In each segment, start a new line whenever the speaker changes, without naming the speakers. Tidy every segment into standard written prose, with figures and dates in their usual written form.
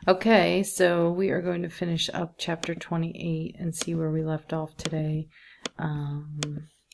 Okay, so we are going to finish up chapter 28 and see where we left off today,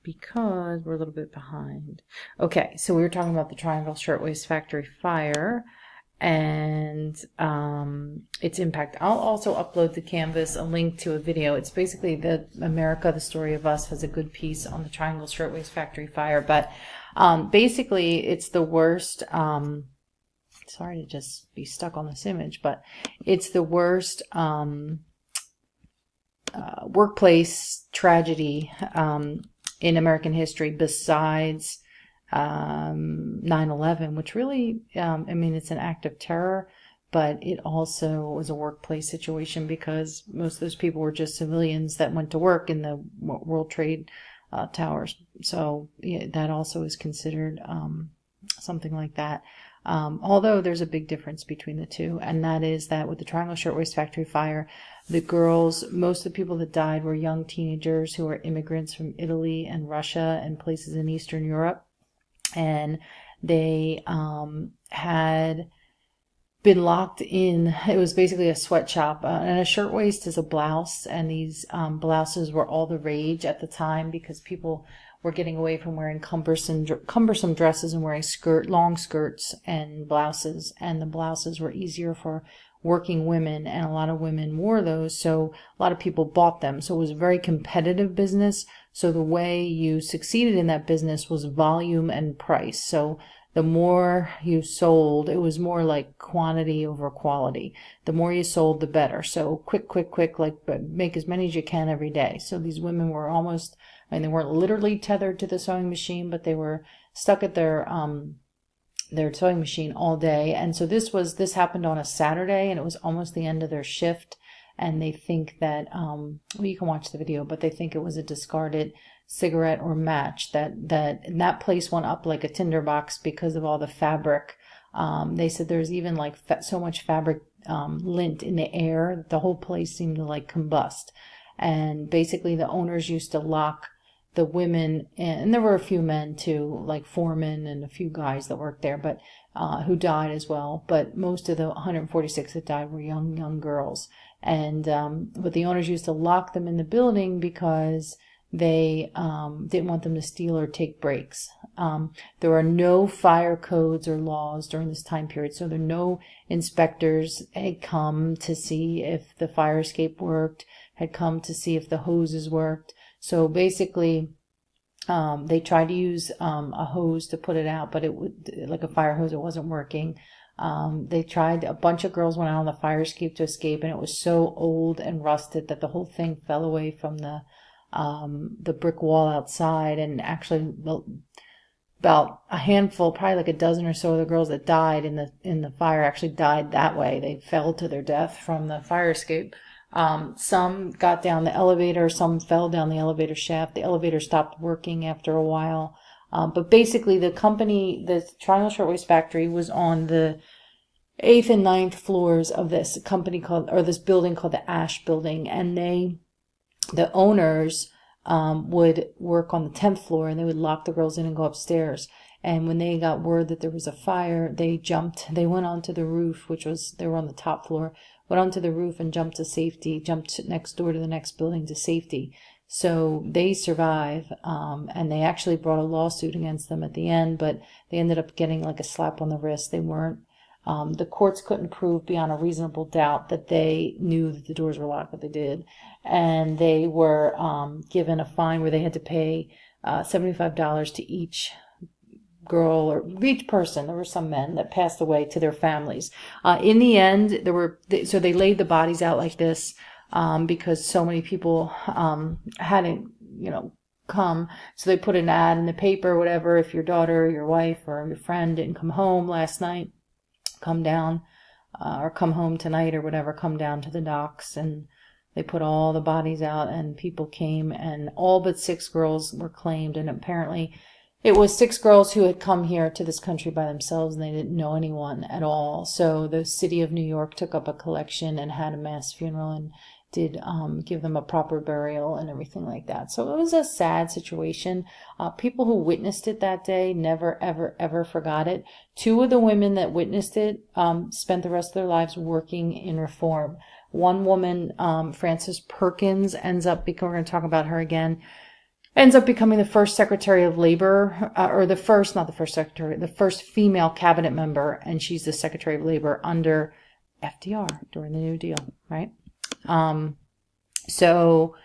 because we're a little bit behind. Okay, so we were talking about the Triangle Shirtwaist Factory fire and its impact. I'll also upload to Canvas a link to a video. It's basically the America, the Story of Us has a good piece on the Triangle Shirtwaist Factory fire, but basically it's the worst. Sorry to just be stuck on this image, but it's the worst workplace tragedy in American history besides 9/11, which really, I mean, it's an act of terror, but it also was a workplace situation because most of those people were just civilians that went to work in the World Trade Towers. So yeah, that also is considered something like that. Although there's a big difference between the two, and that is that with the Triangle Shirtwaist Factory fire, the girls, most of the people that died were young teenagers who were immigrants from Italy and Russia and places in Eastern Europe, and they had been locked in. It was basically a sweatshop, and a shirtwaist is a blouse, and these blouses were all the rage at the time because people were getting away from wearing cumbersome dresses and wearing long skirts and blouses, and the blouses were easier for working women, and a lot of women wore those, so a lot of people bought them. So it was a very competitive business. So the way you succeeded in that business was volume and price. So the more you sold, it was more like quantity over quality. The more you sold, the better. So quick, like make as many as you can every day. So these women were almost, I mean, they weren't literally tethered to the sewing machine, but they were stuck at their sewing machine all day. And so this happened on a Saturday, and it was almost the end of their shift. And they think that, well, you can watch the video, but they think it was a discarded cigarette or match and that place went up like a tinderbox because of all the fabric. They said there's even like so much fabric lint in the air, the whole place seemed to like combust. And basically the owners used to lock the women in, and there were a few men too, like foremen and a few guys that worked there, but who died as well. But most of the 146 that died were young girls. And but the owners used to lock them in the building because they didn't want them to steal or take breaks. There are no fire codes or laws during this time period, so there are no inspectors had come to see if the fire escape worked, had come to see if the hoses worked. So basically, they tried to use a hose to put it out, but it would, like a fire hose, it wasn't working. They tried, a bunch of girls went out on the fire escape to escape, and it was so old and rusted that the whole thing fell away from the brick wall outside. And actually about a handful, probably like a dozen or so of the girls that died in the fire actually died that way. They fell to their death from the fire escape. Some got down the elevator, some fell down the elevator shaft. The elevator stopped working after a while. But basically the company, the Triangle Shirtwaist Factory, was on the 8th and 9th floors of this this building called the Ash Building. And the owners would work on the 10th floor, and they would lock the girls in and go upstairs. And when they got word that there was a fire, they went onto the roof, they were on the top floor, went onto the roof and jumped to safety, jumped next door to the next building to safety. So they survive, and they actually brought a lawsuit against them at the end, but they ended up getting like a slap on the wrist. The courts couldn't prove beyond a reasonable doubt that they knew that the doors were locked, but they did. And they were given a fine where they had to pay $75 to each girl or each person. There were some men that passed away, to their families. In the end, so they laid the bodies out like this because so many people hadn't, come. So they put an ad in the paper, whatever, if your daughter or your wife or your friend didn't come home last night, come down or come home tonight or whatever, come down to the docks. And they put all the bodies out, and people came, and all but 6 girls were claimed. And apparently it was 6 girls who had come here to this country by themselves, and they didn't know anyone at all. So the city of New York took up a collection and had a mass funeral, and did give them a proper burial and everything like that. So it was a sad situation. People who witnessed it that day never, ever, ever forgot it. Two of the women that witnessed it spent the rest of their lives working in reform. One woman, Frances Perkins, ends up becoming, we're going to talk about her again, ends up becoming the first Secretary of Labor, or the first, not the first secretary, the first female cabinet member, and she's the Secretary of Labor under FDR during the New Deal, right? So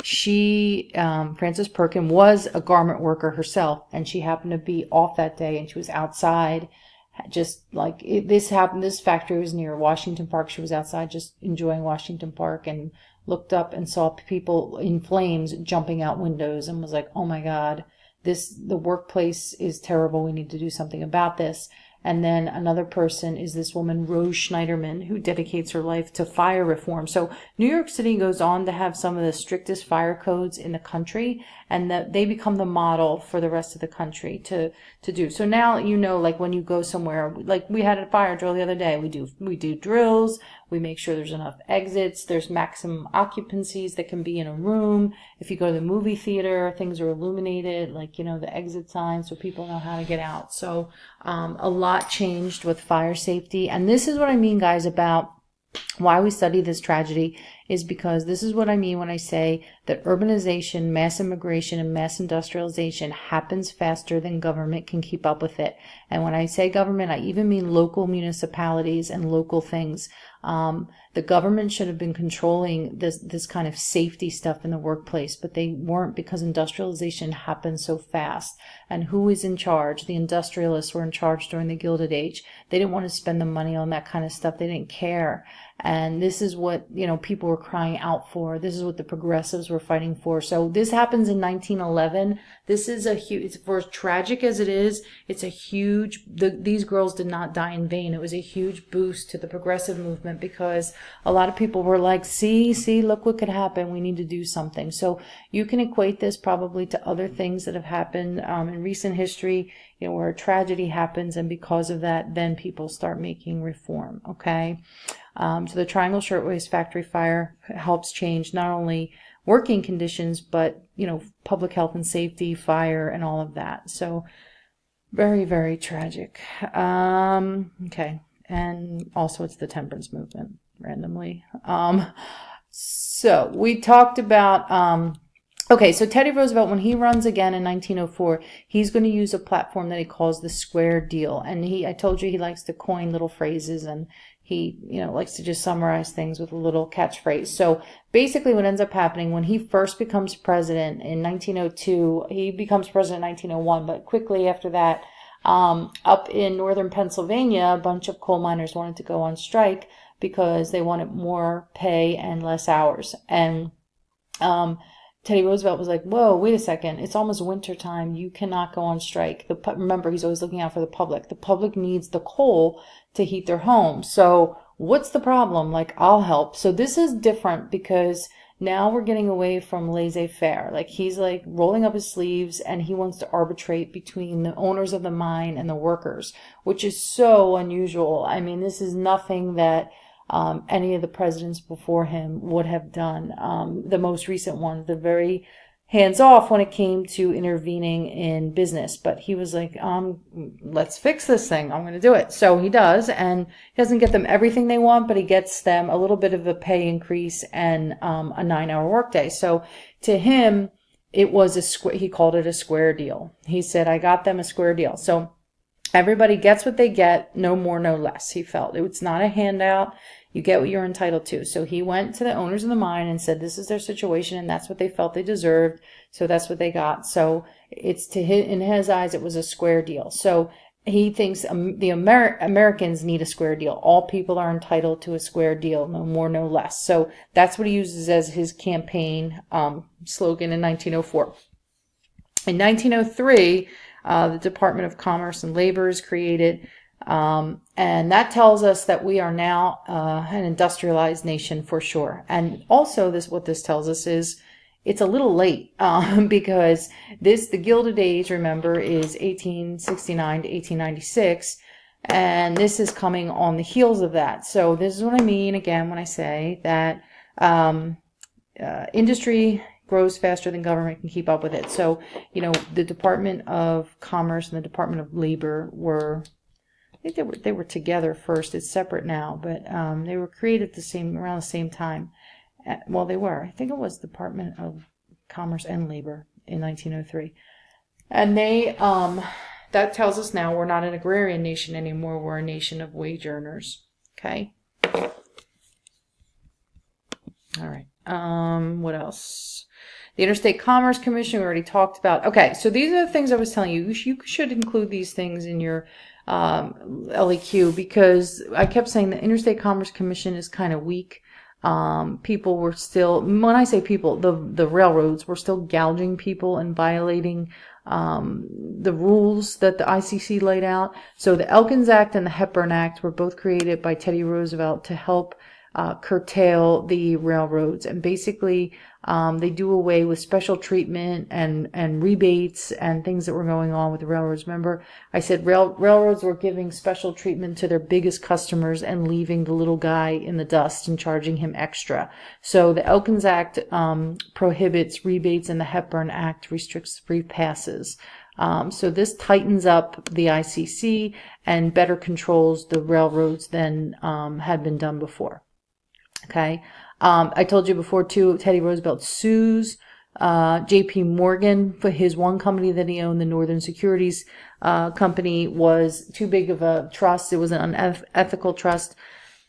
she, Frances Perkins, was a garment worker herself, and she happened to be off that day, and she was outside, just like this happened. This factory was near Washington Park. She was outside just enjoying Washington Park and looked up and saw people in flames jumping out windows and was like, oh my God, the workplace is terrible. We need to do something about this. And then another person is this woman, Rose Schneiderman, who dedicates her life to fire reform. So New York City goes on to have some of the strictest fire codes in the country, and that they become the model for the rest of the country to do. So now, like when you go somewhere, like we had a fire drill the other day, we do drills, we make sure there's enough exits, there's maximum occupancies that can be in a room. If you go to the movie theater, things are illuminated, like, the exit signs so people know how to get out. So a lot changed with fire safety. And this is what I mean, guys, about why we study this tragedy, is because this is what I mean when I say that urbanization, mass immigration, and mass industrialization happens faster than government can keep up with it. And when I say government, I even mean local municipalities and local things. The government should have been controlling this kind of safety stuff in the workplace, but they weren't, because industrialization happened so fast. And who is in charge? The industrialists were in charge during the Gilded Age. They didn't want to spend the money on that kind of stuff. They didn't care. And this is what, people were crying out for. This is what the progressives were fighting for. So this happens in 1911. This is a huge, for as tragic as it is, it's a huge, these girls did not die in vain. It was a huge boost to the progressive movement, because a lot of people were like, see, look what could happen. We need to do something. So you can equate this probably to other things that have happened in recent history, where a tragedy happens, and because of that, then people start making reform, okay? So the Triangle Shirtwaist Factory fire helps change not only working conditions, but, public health and safety, fire, and all of that. So very, very tragic. Okay. And also it's the temperance movement, randomly. So we talked about, okay, so Teddy Roosevelt, when he runs again in 1904, he's going to use a platform that he calls the square deal. And I told you he likes to coin little phrases, and he, likes to just summarize things with a little catchphrase. So basically what ends up happening when he first becomes president in 1902, he becomes president in 1901, but quickly after that, up in northern Pennsylvania, a bunch of coal miners wanted to go on strike because they wanted more pay and less hours. And Teddy Roosevelt was like, whoa, wait a second. It's almost winter time. You cannot go on strike. Remember, he's always looking out for the public. The public needs the coal to heat their homes. So what's the problem? Like, I'll help. So this is different, because now we're getting away from laissez-faire. Like, he's like rolling up his sleeves, and he wants to arbitrate between the owners of the mine and the workers, which is so unusual. I mean, this is nothing that any of the presidents before him would have done. The most recent ones, they're very hands-off when it came to intervening in business. But he was like, let's fix this thing. I'm going to do it. So he does, and he doesn't get them everything they want, but he gets them a little bit of a pay increase and a 9-hour workday. So to him, it was he called it a square deal. He said, I got them a square deal. So everybody gets what they get, no more, no less. He felt it's not a handout. You get what you're entitled to. So he went to the owners of the mine and said, this is their situation, and that's what they felt they deserved. So that's what they got. So in his eyes, it was a square deal. So he thinks the Americans need a square deal. All people are entitled to a square deal, no more, no less. So that's what he uses as his campaign slogan in 1904. In 1903, the Department of Commerce and Labor is created. And that tells us that we are now an industrialized nation for sure. And also what this tells us is it's a little late because the Gilded Age, remember, is 1869 to 1896. And this is coming on the heels of that. So this is what I mean, again, when I say that Industry grows faster than government can keep up with it. So, the Department of Commerce and the Department of Labor were, I think they were together first. It's separate now, but they were created around the same time. Well, they were. I think it was Department of Commerce and Labor in 1903. And that tells us now we're not an agrarian nation anymore. We're a nation of wage earners. Okay. All right. What else? The Interstate Commerce Commission, we already talked about. Okay, so these are the things I was telling you. You should include these things in your LEQ, because I kept saying the Interstate Commerce Commission is kind of weak. People were still, when I say people, the railroads were still gouging people and violating the rules that the ICC laid out. So the Elkins Act and the Hepburn Act were both created by Teddy Roosevelt to help curtail the railroads, and basically they do away with special treatment and rebates and things that were going on with the railroads. Remember, I said railroads were giving special treatment to their biggest customers and leaving the little guy in the dust and charging him extra. So the Elkins Act prohibits rebates, and the Hepburn Act restricts free passes. So this tightens up the ICC and better controls the railroads than had been done before. Okay. I told you before too, Teddy Roosevelt sues J.P. Morgan for his one company that he owned. The Northern Securities Company was too big of a trust. It was an unethical trust.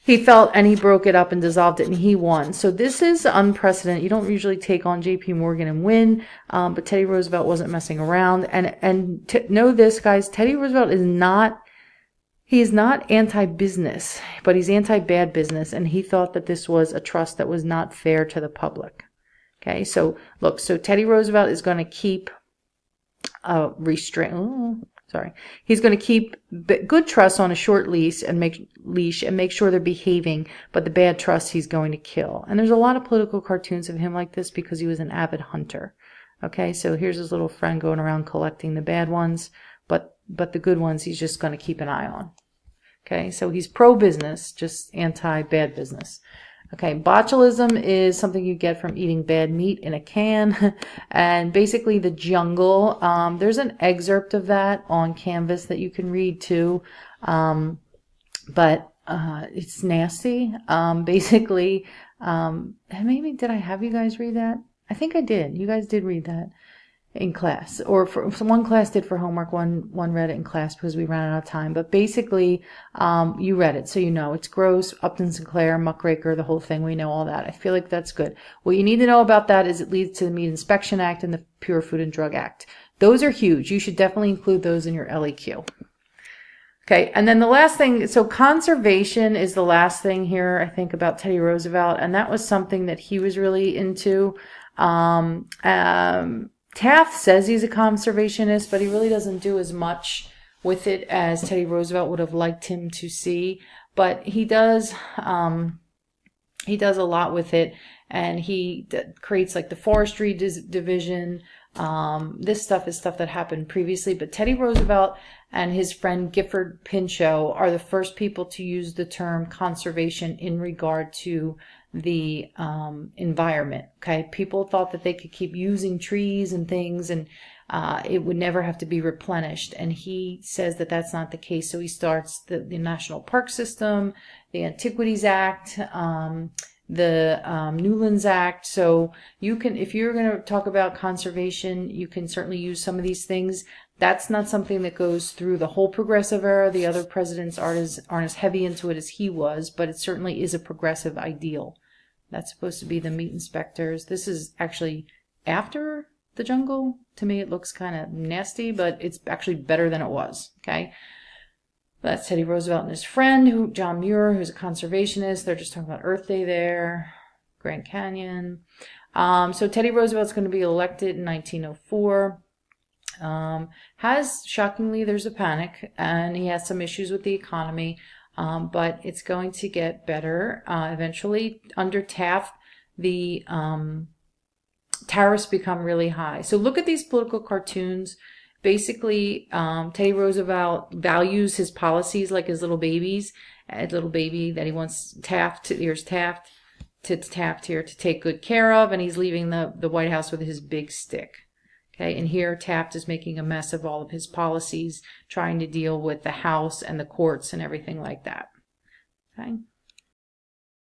He felt, and he broke it up and dissolved it, and he won. So this is unprecedented. You don't usually take on J.P. Morgan and win, but Teddy Roosevelt wasn't messing around. And to know this, guys, Teddy Roosevelt is not anti-business, but he's anti-bad business, and he thought that this was a trust that was not fair to the public. Okay, so look, so Teddy Roosevelt is going to keep he's going to keep good trusts on a short leash and make sure they're behaving, but the bad trusts he's going to kill. And there's a lot of political cartoons of him like this because he was an avid hunter. Okay, so here's his little friend going around collecting the bad ones, but the good ones he's just going to keep an eye on. Okay, so he's pro-business, just anti-bad business. Okay, botulism is something you get from eating bad meat in a can. And basically the jungle, there's an excerpt of that on Canvas that you can read too. But it's nasty. Basically, maybe did I have you guys read that? I think I did. You guys did read that in class, or one class did for homework, one read it in class because we ran out of time. But basically, you read it, so you know it's gross. Upton Sinclair, muckraker, the whole thing. We know all that. I feel like that's good. What you need to know about that is it leads to the Meat Inspection Act and the Pure Food and Drug Act. Those are huge. You should definitely include those in your LEQ. Okay, and then the last thing, so conservation is the last thing here, I think, about Teddy Roosevelt, and that was something that he was really into. Taft says he's a conservationist, but he really doesn't do as much with it as Teddy Roosevelt would have liked him to see. But he does a lot with it, and he creates like the forestry division. This stuff is stuff that happened previously, but Teddy Roosevelt and his friend Gifford Pinchot are the first people to use the term conservation in regard to the environment. Okay, people thought that they could keep using trees and things, and it would never have to be replenished. And he says that that's not the case. So he starts the National Park System, the Antiquities Act, the Newlands Act. So you can, if you're going to talk about conservation, you can certainly use some of these things. That's not something that goes through the whole progressive era. The other presidents aren't as heavy into it as he was, but it certainly is a progressive ideal. That's supposed to be the meat inspectors. This is actually after the jungle. To me, it looks kind of nasty, but it's actually better than it was. Okay. That's Teddy Roosevelt and his friend, John Muir, who's a conservationist. They're just talking about Earth Day there, Grand Canyon. So Teddy Roosevelt's going to be elected in 1904. Shockingly, there's a panic, and he has some issues with the economy, but it's going to get better. Eventually, under Taft, the tariffs become really high. So look at these political cartoons. Basically, Teddy Roosevelt values his policies like his little babies. A little baby that he wants Taft. Here's Taft. to Taft here to take good care of, and he's leaving the White House with his big stick. Okay, and here Taft is making a mess of all of his policies, trying to deal with the House and the courts and everything like that. Okay.